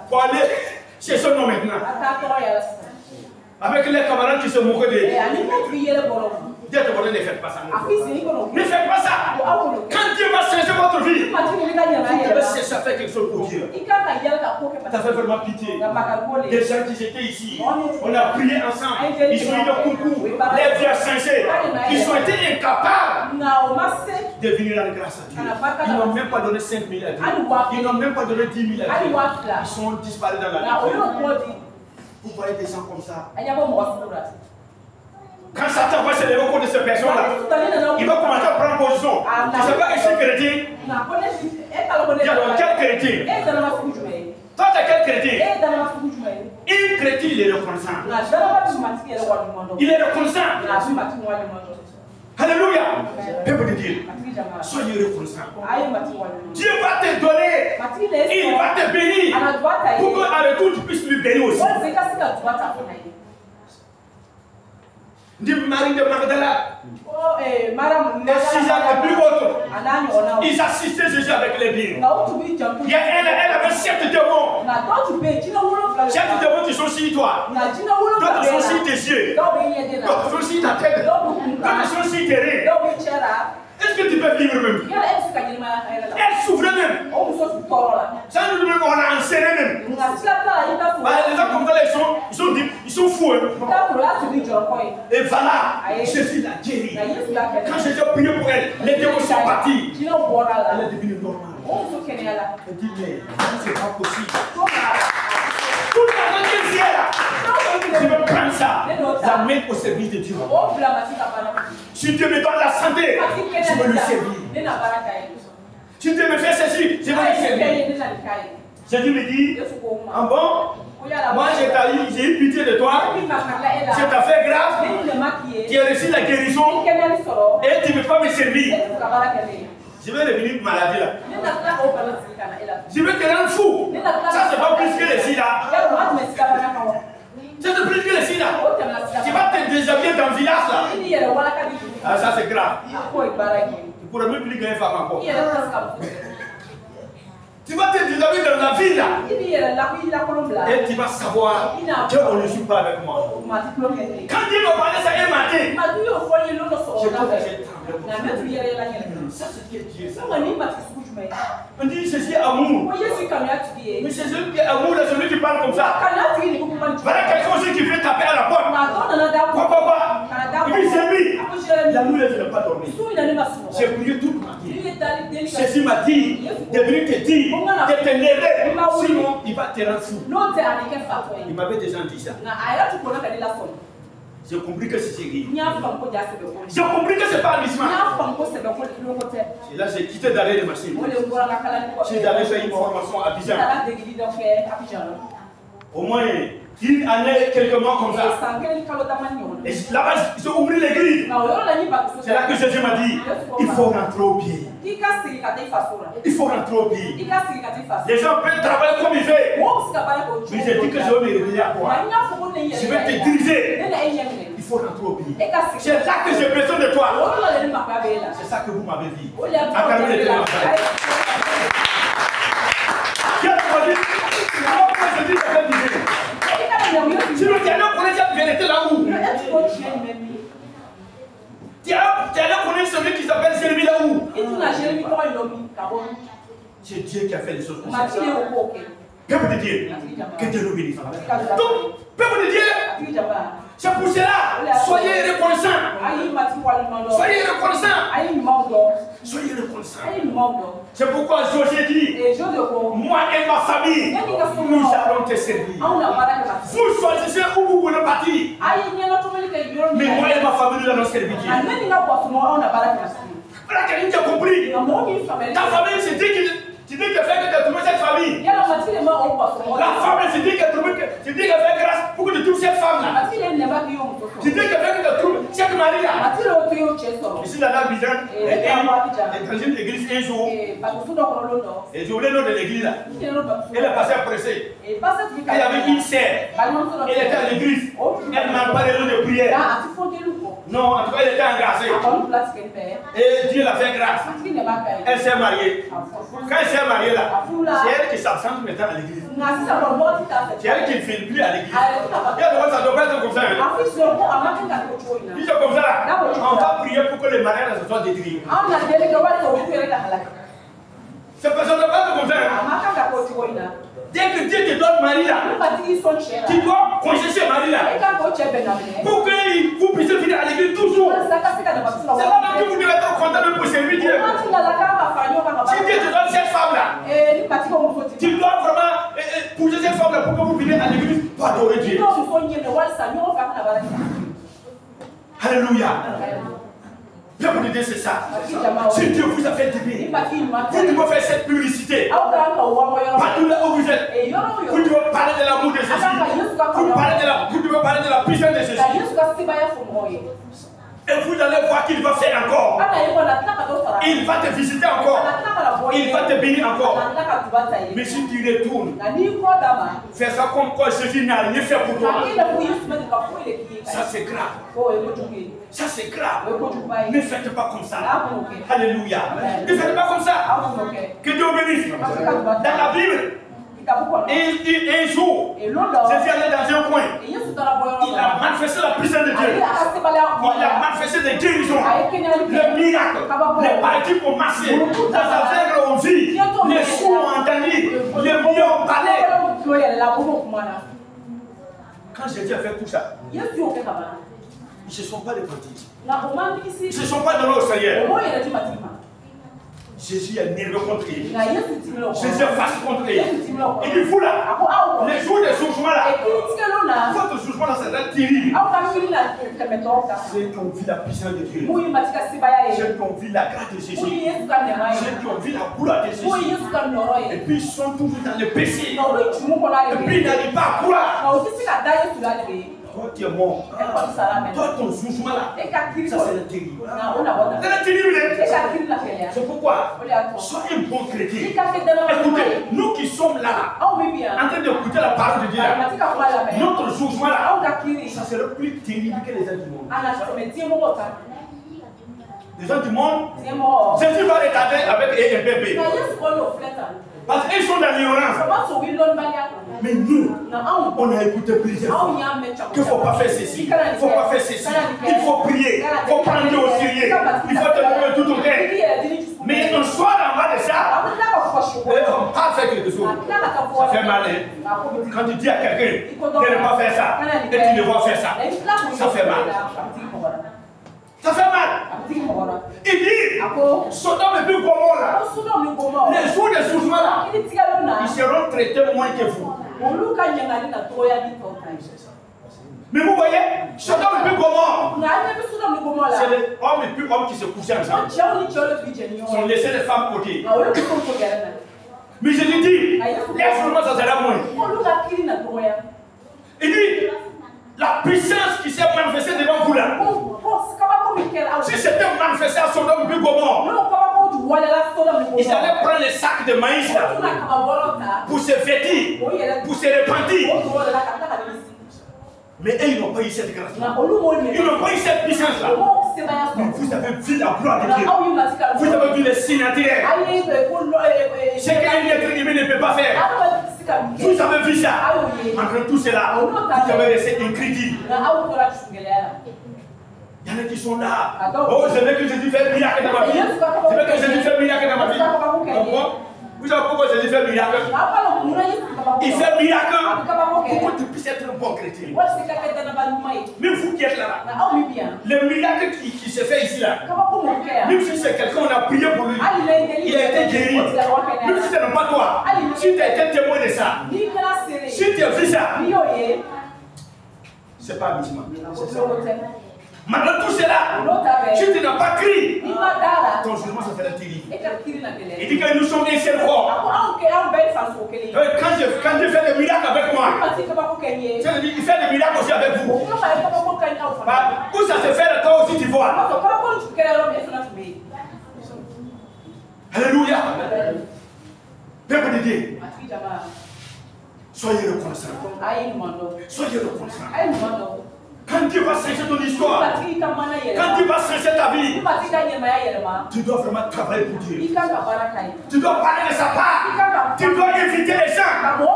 pour aller chez son homme maintenant. Avec les camarades qui se moquent de lui. Dieu te ne faites pas ça. Ne faites pas ça. Quand Dieu va changer votre vie, vous devez chercher à faire quelque chose pour Dieu. Ça fait vraiment pitié. Des gens qui étaient ici, on a prié ensemble. Ils ont eu le concours. Les vies ont changé. Ils ont été incapables de venir à la grâce à Dieu. Ils n'ont même pas donné 5 000 à Dieu. Ils n'ont même pas donné 10 000 à Dieu. Ils sont disparus dans la vie. Vous voyez des gens comme ça. Quand Satan va se lever contre ces personnes-là, il va commencer à prendre position. Tu ne sais pas que je suis chrétien. Quel chrétien? Toi, tu es quel chrétien? Un chrétien, il est reconnaissant. Il est reconnaissant. Alléluia. Peuple de Dieu, soyez reconnaissant. Dieu va te donner. Il va te bénir. Pour qu'en retour, tu puisses lui bénir aussi. Du mari de Magdala, les 6 ans et plus autres, ils assistaient Jésus avec les biens. Elle avait 7 démons. 7 démons qui sont sur toi. D'autres sont sur tes yeux. D'autres sont sur ta tête. D'autres sont sur tes reins. Est-ce que tu peux vivre même? Elle souffrait même. Ça nous même, on a enseigné même. Les gens comme ça, ils sont fous. Et voilà, Jésus l'a guéri. Quand Jésus a prié pour elle, les démons sont partis. Elle est devenue normale. Elle dit, mais c'est pas possible. Tout l'argent que j'ai là, je veux prendre ça, la mettre au service de Dieu. Si Dieu me donne la santé, je veux lui servir. Si Dieu me fait ceci, je veux lui servir. Jésus me dit, ah bon, moi j'ai eu pitié de toi, je t'ai fait grâce, tu as reçu la guérison et tu ne peux pas me servir. Je vais devenir maladie là. Je vais te rendre fou. Ça, c'est pas plus que le sida. C'est plus que le sida. Tu vas te déshabiller dans le village là. Ah, ça, c'est grave. Tu pourrais même plus gagner femme encore. Tu vas te déshabiller dans la ville là. Et tu vas savoir qu'on ne joue pas avec moi. Quand Dieu m'a parlé ça un matin, ça c'est que Dieu. On dit ceci amour. Mais c'est celui qui est amour, c'est celui qui parle comme ça. Voilà quelqu'un aussi qui vient taper à la porte. Pourquoi? Il dit c'est lui. La nuit, je n'ai pas dormi. J'ai prié toute ma vie. Jésus m'a dit de venir te dire, de t'énerver. Sinon, il va te rendre fou. Il m'avait déjà dit ça. J'ai compris que c'est sérieux. J'ai compris que c'est pas un lisement. Et là, j'ai quitté d'aller de machine. J'ai d'aller faire une formation à Abidjan. Au moins une année, quelques mois comme ça. Et là-bas, j'ai ouvert l'église. C'est là que Jésus m'a dit, il faut rentrer au pied. Il faut rentrer au pied. Les gens peuvent travailler comme ils veulent. Mais j'ai dit que je vais me réveiller à toi. Je vais te diriger. Il faut rentrer au pied. C'est là que j'ai besoin de toi. C'est ça que vous m'avez dit. Acclamez les témoins. Si le dialogue connaît cette vérité là-haut, tu as connaître celui qui s'appelle Jérémie là-haut. C'est Dieu qui a fait les choses comme ça. Peuple de Dieu, que Dieu nous bénisse. Donc, peuple de Dieu, c'est pour cela, soyez reconnaissants. Soyez reconnaissants. Soyez reconnaissants. C'est pourquoi Josué dit, moi et ma famille, nous allons te servir. Vous choisissez où vous voulez partir. Mais moi et ma famille, nous allons servir Dieu. Voilà quelqu'un qui a compris. Ta famille, c'est Dieu qui dit que fait que tu as trouvé cette famille. La femme, c'est Dieu qui a trouvé que tu dis qu'elle fait grâce pour que tu trouves cette femme-là. Tu dis qu'elle fait que tu trouves cette mari-là. Ici, dans la Bijan, elle est dans une église un jour. Et je voulais le nom de l'église là. Elle est passée à presser. Il y avait une sœur. Elle était à l'église. Elle m'a parlé de prière. Non, en tout cas, elle était engracée. Et Dieu l'a fait grâce. Elle s'est mariée. Quand elle s'est mariée là, c'est elle qui s'absente maintenant à l'église. C'est elle qui ne filme plus à l'église. Il y a des fois, ça doit pas être comme ça. Si c'est comme ça là, on va prier pour que les mariages se soient détruits. Ça ne doit pas être comme ça. Dès que Dieu te donne mari là, tu dois conjurer ce mari là pour que vous puissiez finir à l'église toujours. C'est là que vous devez être content de pour servir Dieu. Si Dieu te donne cette femme là, tu dois vraiment pousser cette femme là pour que vous veniez à l'église pour adorer Dieu. Alléluia. Peuple de Dieu, c'est ça. Si Dieu vous a fait du bien, vous devez faire cette publicité. Partout là où vous êtes, vous devez parler de l'amour de Jésus. Vous devez parler de la puissance de Jésus. Et vous allez voir qu'il va faire encore. Il va te visiter encore. Il va te bénir encore. Mais si tu retournes, fais ça comme quoi Jésus n'a rien fait pour toi. Ça c'est grave. Ça c'est grave. Ne faites pas comme ça. Alléluia. Ne faites pas comme ça. Que Dieu bénisse. Dans la Bible, un jour, Jésus allait dans un coin. Il a manifesté la puissance de Dieu. Il a manifesté des guérisons, les miracles, les parties pour marcher. Dans sa veille, on vit. Les sourds ont entendu, les millions ont parlé. Quand Jésus a fait tout ça, ils ne se sont pas repentis. Ils ne se sont pas donnés au Seigneur. Jésus est né contre lui. Jésus est face contre lui. Il dit, vous là, les jours de jugement là, votre jugement là, c'est terrible. Ceux qui ont vu la puissance de Dieu, ceux qui ont vu la grâce de Jésus, ceux qui ont vu la gloire de Jésus, et puis ils sont toujours dans le péché, et puis ils n'arrivent pas à croire. Toi qui es mort, toi ton jugement là, ça c'est terrible. C'est terrible. C'est pourquoi, sois un bon chrétien. Écoutez, nous qui sommes là, en train d'écouter la parole de Dieu, notre jugement là, ça c'est le plus terrible que les gens du monde. Les gens du monde, Jésus va regarder avec un bébé. Parce qu'ils sont dans l'ignorance. Mais nous, on a écouté plusieurs fois qu'il ne faut pas faire ceci, il ne faut pas faire ceci, il faut prier, il faut prendre Dieu au sérieux, il faut te donner tout au cœur. Mais un soir en bas de ça, on pas faire quelque chose. Ça fait mal. Quand tu dis à quelqu'un de ne pas faire ça, et tu devras faire ça, ça fait mal. Ça fait mal. Il dit, Sodome et puis Gomorrhe, les jours de jugement là, ils seront traités moins que vous. Mais vous voyez, Sodome et puis Gomorrhe, c'est les hommes et puis hommes qui se couchaient ensemble. Ils ont laissé les femmes côté. Mais je lui dis, laisse-moi ça sera moins. Il dit, la puissance qui s'est manifestée devant vous là, si c'était manifesté à Sodome et Gomorrhe, ils allaient prendre les sacs de maïs là, pour se vêtir, pour se repentir. Mais eux, ils n'ont pas eu cette grâce là. Ils n'ont pas eu cette puissance là. Mais vous avez vu la gloire de Dieu. Vous avez vu les signes naturels. Ce qu'un être humain ne peut pas faire. Vous avez vu ça. Malgré tout cela, vous avez resté incrédule. Il y en a qui sont là. Oh, je veux que Jésus fasse miracle dans ma vie. Je veux que Jésus fasse miracle dans ma vie. Vous savez pourquoi Jésus fait miracle? Il fait miracle pour que tu puisses être un bon chrétien. Même vous qui êtes là, le miracle qui se fait ici là, même si c'est quelqu'un, on a prié pour lui, il a été guéri. Même si ce n'est pas toi, si tu as été témoin de ça, si tu as vu ça, c'est pas amusement. Malgré tout cela, si tu n'as pas crié, ton jugement se fait terrible. Il dit que nous sommes un seul corps. Quand Dieu fait des miracles avec moi, il fait des miracles aussi avec vous. Où ça se fait, toi aussi tu vois. Alléluia. Peuple de Dieu, soyez reconnaissants. Soyez reconnaissants. Quand Quand Dieu va changer ton histoire, quand Dieu va changer ta vie, tu dois vraiment travailler pour Dieu. Tu dois parler de sa part. Tu dois inviter les gens.